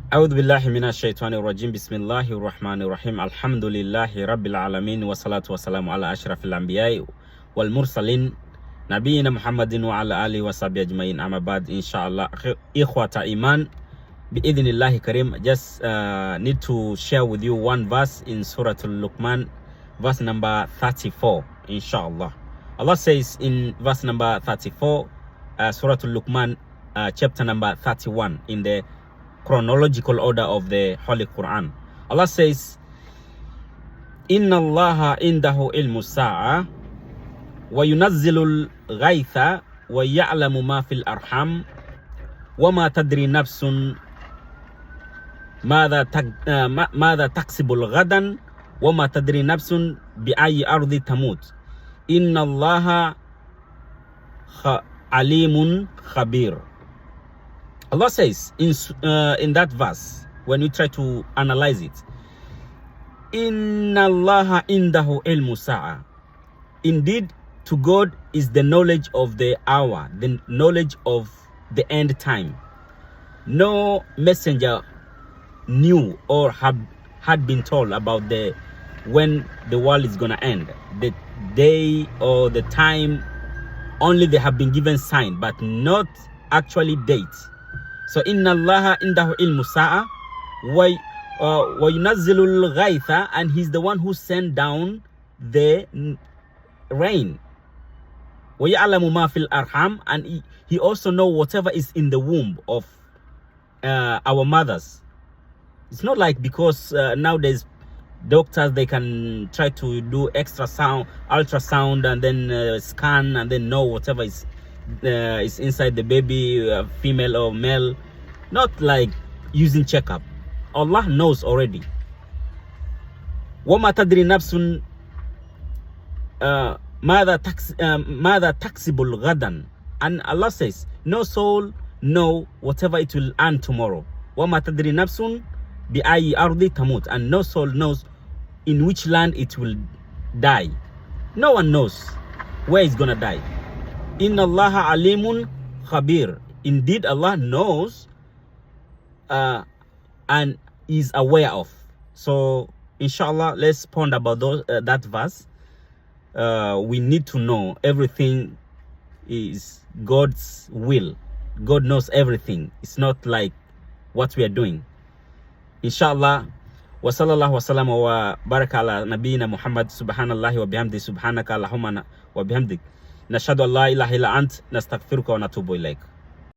أعوذ بالله من الشيطان الرجيم بسم الله الرحمن الرحيم الحمد لله رب العالمين والصلاة والسلام على أشرف الأنبياء والمرسلين نبينا محمد وعلى آله وصحبه أجمعين أما بعد إن شاء الله إخوة إيمان بإذن الله كريم. Just need to share with you one verse in Surah Al-Luqman, verse number 34, inshallah. Allah says in verse number 34, Surah Al-Luqman, chapter number 31 in the chronological order of the Holy Quran. Allah says, Inna Allaha indahu ilmu sa'a wa yunazzilu al-ghaytha wa ya'lamu ma fil arham wa ma tadri nafsun ماذا تكسب غدا وما تدري نفس بأي أرض تموت إن الله عليم خبير. Allah says in that verse, when we try to analyze it, Inna Allaha indahu ilmu sa'a. Indeed, to God is the knowledge of the hour, the knowledge of the end time. No messenger knew or had been told about when the world is gonna end, the day or the time. Only they have been given sign, but not actually date. So inna Allaha indahu ilmu sa'a wa yunazzilul ghaytha, and he's the one who sent down the rain. Wa ya'lamu ma fil arham, and he also know whatever is in the womb of our mothers. It's not like because nowadays doctors, they can try to do ultrasound and then scan and then know whatever is inside the baby, female or male. Not like using checkup. Allah knows already. وَمَا تَدْرِي نَفْسٌ مَاذَا تَكْسِبُ الْغَدًا. And Allah says, no soul know whatever it will earn tomorrow. وَمَا تَدْرِي نَفْسٌ بِأَيِّ أَرْضِ تَمُوتُ. And no soul knows in which land it will die. No one knows where it's gonna die. Inna Allaha alimun khabir. Indeed, Allah knows and is aware of. So, inshallah, let's ponder about that verse. We need to know everything is God's will. God knows everything. It's not like what we are doing. Inshallah. Wa sallallahu wa sallam wa baraka ala nabiyina Muhammad. Subhanallahi wa bihamdi. Subhanaka Allahumma wa bihamdik. Nashhadu an la ilaha illa ant. Nastaghfiruka wa natubu ilaik.